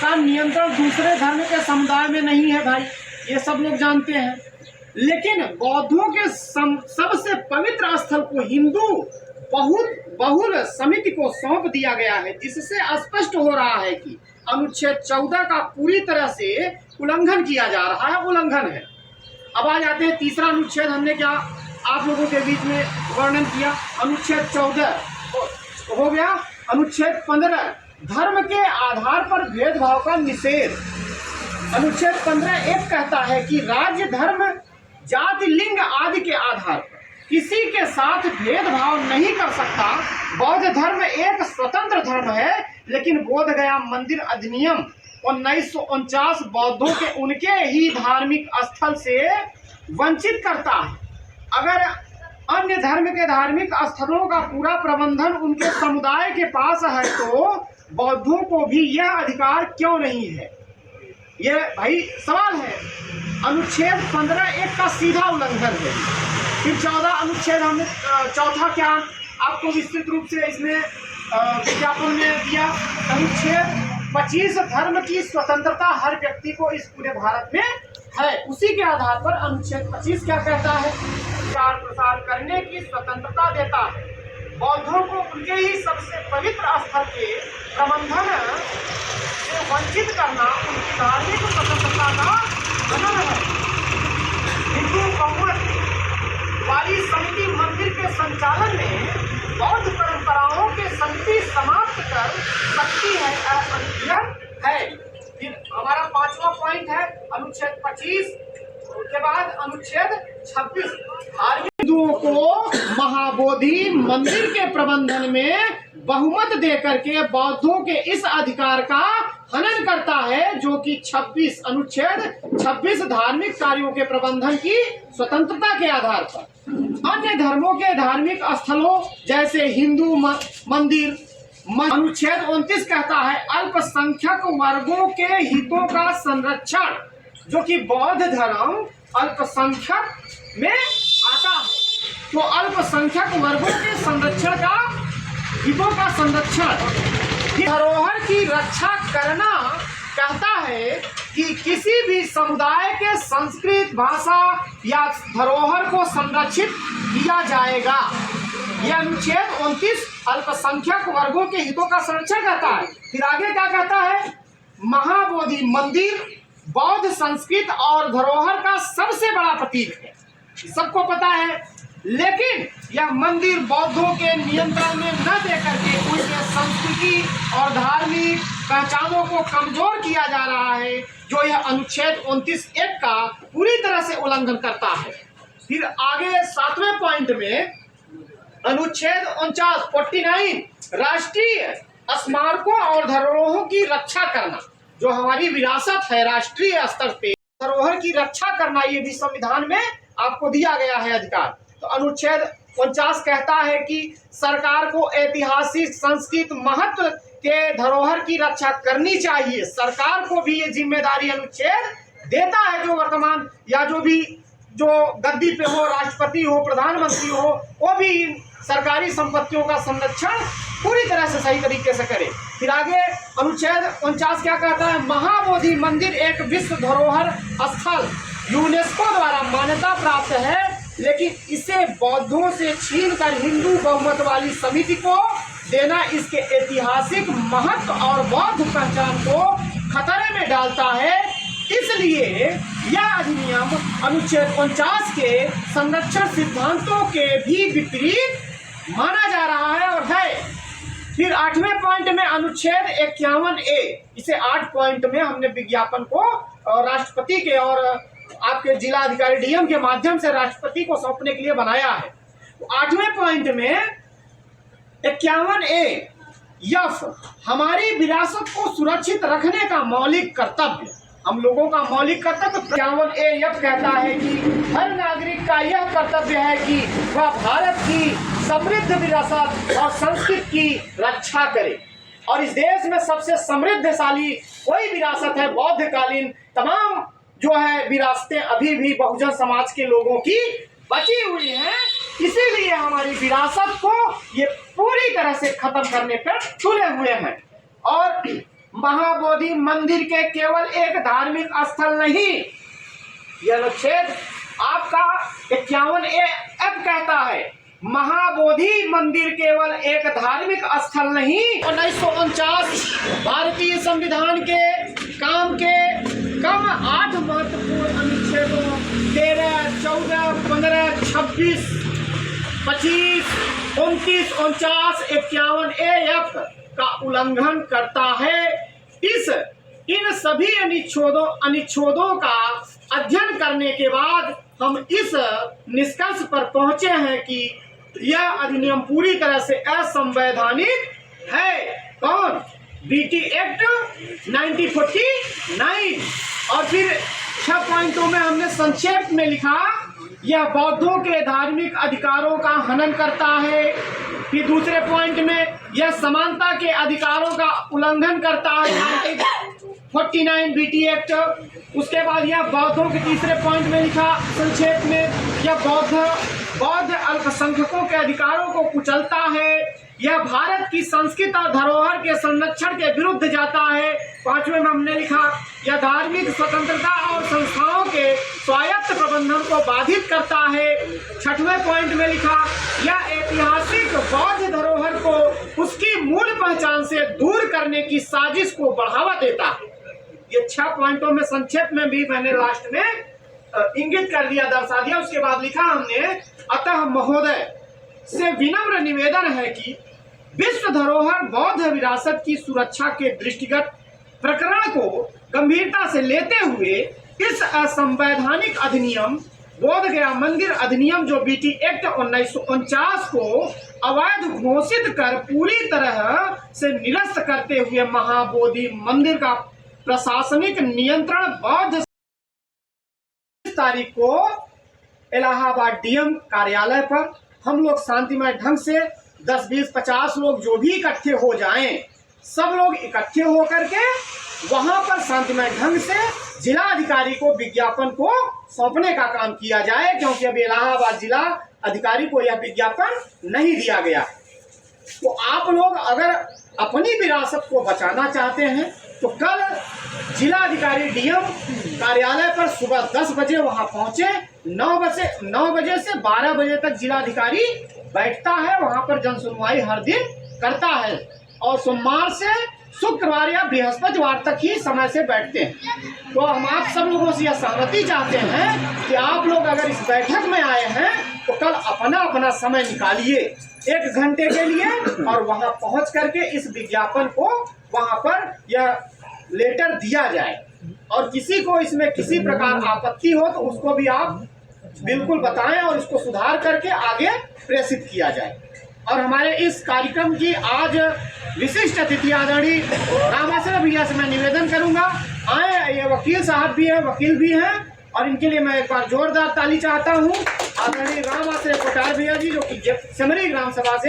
का नियंत्रण दूसरे धर्म के समुदाय में नहीं है भाई, ये सब लोग जानते हैं। लेकिन बौद्धों के सबसे पवित्र स्थल को हिंदू बहुल समिति को सौंप दिया गया है, जिससे स्पष्ट हो रहा है कि अनुच्छेद 14 का पूरी तरह से उल्लंघन किया जा रहा है, उल्लंघन है। अब आ जाते हैं तीसरा अनुच्छेद। हमने क्या आप लोगों के बीच में वर्णन किया। अनुच्छेद 14 हो गया। अनुच्छेद 15 धर्म के आधार पर भेदभाव का निषेध। अनुच्छेद 15(1) कहता है कि राज्य, धर्म, जाति, लिंग आदि के आधार पर किसी के साथ भेदभाव नहीं कर सकता। बौद्ध धर्म एक स्वतंत्र धर्म है, लेकिन बोधगया मंदिर अधिनियम 1949 बौद्धों के उनके ही धार्मिक स्थल से वंचित करता है। अगर अन्य धर्म के धार्मिक स्थलों का पूरा प्रबंधन उनके समुदाय के पास है, तो बौद्धों को भी यह अधिकार क्यों नहीं है? ये भाई सवाल है। अनुच्छेद 15(1) का सीधा उल्लंघन है। फिर 14 अनुच्छेद हमने चौथा क्या आपको विस्तृत रूप से इसमें विज्ञापन में दिया। अनुच्छेद 25 धर्म की स्वतंत्रता हर व्यक्ति को इस पूरे भारत में है। उसी के आधार पर अनुच्छेद 25 क्या कहता है? प्रचार प्रसार करने की स्वतंत्रता देता है। बौद्धों को उनके ही सबसे पवित्र स्थल के प्रबंधन से वंचित करना उनकी धार्मिक स्वतंत्रता का हनन है। हिंदू बहुमत वाली समिति मंदिर के संचालन में बौद्ध परंपराओं के समिति समाप्त कर सकती है, है। फिर हमारा 5वां पॉइंट है अनुच्छेद 25 के बाद अनुच्छेद 26 हिंदुओं को महाबोधि मंदिर के प्रबंधन में बहुमत देकर के बौद्धों के इस अधिकार का हनन करता है, जो कि अनुच्छेद 26 धार्मिक कार्यों के प्रबंधन की स्वतंत्रता के आधार पर अन्य धर्मों के धार्मिक स्थलों जैसे हिंदू मंदिर। अनुच्छेद 29 कहता है अल्पसंख्यक वर्गों के हितों का संरक्षण, जो कि बौद्ध धर्म अल्पसंख्यक में आता है। तो अल्पसंख्यक वर्गों के संरक्षण का हितों का संरक्षण। धरोहर की रक्षा करना कहता है कि किसी भी समुदाय के संस्कृत, भाषा या धरोहर को संरक्षित किया जाएगा। यह अनुच्छेद 29 अल्पसंख्यक वर्गों के हितों का संरक्षण करता है। फिर आगे क्या कहता है? महाबोधि मंदिर बौद्ध संस्कृत और धरोहर का सबसे बड़ा प्रतीक है, सबको पता है। लेकिन यह मंदिर बौद्धों के नियंत्रण में न देकर के उनके संस्कृति और धार्मिक पहचानों को कमजोर किया जा रहा है, जो यह अनुच्छेद 29(1) का पूरी तरह से उल्लंघन करता है। फिर आगे 7वें पॉइंट में अनुच्छेद 49 राष्ट्रीय स्मारकों और धरोहरों की रक्षा करना, जो हमारी विरासत है राष्ट्रीय स्तर पे धरोहर की रक्षा करना, ये भी संविधान में आपको दिया गया है अधिकार। तो अनुच्छेद 49 कहता है कि सरकार को ऐतिहासिक संस्कृत महत्व के धरोहर की रक्षा करनी चाहिए। सरकार को भी ये जिम्मेदारी अनुच्छेद देता है, जो वर्तमान या जो गद्दी पे हो, राष्ट्रपति हो, प्रधानमंत्री हो, वो भी सरकारी संपत्तियों का संरक्षण पूरी तरह से सही तरीके से करे। फिर आगे अनुच्छेद 49 क्या कहता है? महाबोधि मंदिर एक विश्व धरोहर स्थल यूनेस्को द्वारा मान्यता प्राप्त है, लेकिन इसे बौद्धों से छीनकर हिंदू बहुमत वाली समिति को देना इसके ऐतिहासिक महत्व और बौद्ध पहचान को खतरे में डालता है। इसलिए यह अधिनियम अनुच्छेद 49 के संरक्षण सिद्धांतों के भी विपरीत माना जा रहा है और है। फिर 8वें पॉइंट में अनुच्छेद 51(a), इसे 8 पॉइंट में हमने विज्ञापन को राष्ट्रपति के और आपके जिला अधिकारी डीएम के माध्यम से राष्ट्रपति को सौंपने के लिए बनाया है। तो 8वें पॉइंट में 51(a) हमारी विरासत को सुरक्षित रखने का मौलिक कर्तव्य, हम लोगों का मौलिक कर्तव्य 51(a) कहता है कि हर नागरिक का यह कर्तव्य है कि वह भारत की समृद्ध विरासत और संस्कृति की रक्षा करे। और इस देश में सबसे समृद्धशाली कोई विरासत है बौद्धकालीन तमाम जो है विरासतें अभी भी बहुजन समाज के लोगों की बची हुई हैं। इसीलिए हमारी विरासत को ये पूरी तरह से खत्म करने पर तुले हुए हैं। और महाबोधि मंदिर के केवल एक धार्मिक स्थल नहीं, यह अनुच्छेद आपका 51A अब कहता है, महाबोधि मंदिर केवल एक धार्मिक स्थल नहीं। 1949 भारतीय संविधान के काम के कम 8 महत्वपूर्ण अनुच्छेदों 13, 14, 15, 26, 25, 29, 49, 51A का उल्लंघन करता है। इन सभी अनुच्छेदों का अध्ययन करने के बाद हम इस निष्कर्ष पर पहुंचे हैं कि यह अधिनियम पूरी तरह से असंवैधानिक है। कौन? BT act 1949। और फिर 6 पॉइंटों में हमने संक्षेप में लिखा, यह बौद्धों के धार्मिक अधिकारों का हनन करता है। फिर दूसरे पॉइंट में यह समानता के अधिकारों का उल्लंघन करता है, 49 बीटी एक्ट। उसके बाद यह बौद्धों के तीसरे पॉइंट में लिखा संक्षेप में, यह बौद्ध अल्पसंख्यकों के अधिकारों को कुचलता है। यह भारत की संस्कृति और धरोहर के संरक्षण के विरुद्ध जाता है। 5वें में हमने लिखा, यह धार्मिक स्वतंत्रता और संस्थाओं के स्वायत्त प्रबंधन को बाधित करता है। 6वें पॉइंट में लिखा, यह ऐतिहासिक बौद्ध धरोहर को उसकी मूल पहचान से दूर करने की साजिश को बढ़ावा देता है। ये 6 पॉइंटों में संक्षेप में भी मैंने लास्ट में इंगित कर दिया, दर्शा दिया। उसके बाद लिखा हमने, अतः महोदय से विनम्र निवेदन है कि विश्व धरोहर बौद्ध विरासत की सुरक्षा के दृष्टिगत प्रकरण को गंभीरता से लेते हुए इस असंवैधानिक अधिनियम बोध गया मंदिर अधिनियम जो बीटी एक्ट 1949 को अवैध घोषित कर पूरी तरह से निरस्त करते हुए महाबोधि मंदिर का प्रशासनिक नियंत्रण बौद्ध तारीख को इलाहाबाद डीएम कार्यालय पर हम लोग शांतिमय ढंग से 10, 20, 50 लोग जो भी इकट्ठे हो जाएं, सब लोग इकट्ठे होकर के वहां पर शांतिमय ढंग से जिला अधिकारी को विज्ञापन को सौंपने का काम किया जाए, क्योंकि अभी इलाहाबाद जिला अधिकारी को यह विज्ञापन नहीं दिया गया। तो आप लोग अगर अपनी विरासत को बचाना चाहते हैं तो कल जिला अधिकारी डीएम कार्यालय पर सुबह 10 बजे वहां पहुंचे। 9 बजे से 12 बजे तक जिला अधिकारी बैठता है, वहां पर जन सुनवाई हर दिन करता है और सोमवार से शुक्रवार या बृहस्पतिवार तक ही समय से बैठते हैं। तो हम आप सब लोगों से यह सहमति चाहते हैं कि आप लोग अगर इस बैठक में आए हैं तो कल अपना अपना समय निकालिए 1 घंटे के लिए और वहां पहुंच करके इस विज्ञापन को वहां पर यह लेटर दिया जाए। और किसी को इसमें किसी प्रकार आपत्ति हो तो उसको भी आप बिल्कुल बताएं और इसको सुधार करके आगे प्रेषित किया जाए। और हमारे इस कार्यक्रम की आज विशिष्ट अतिथि आदरणीय रामाश्रय भैया से मैं निवेदन करूंगा, आए, ये वकील साहब भी हैं, वकील भी हैं, और इनके लिए मैं एक बार जोरदार ताली चाहता हूं। आदरणीय रामाश्रय कोटार भैया जी, जो कि सेमरी ग्राम सभा से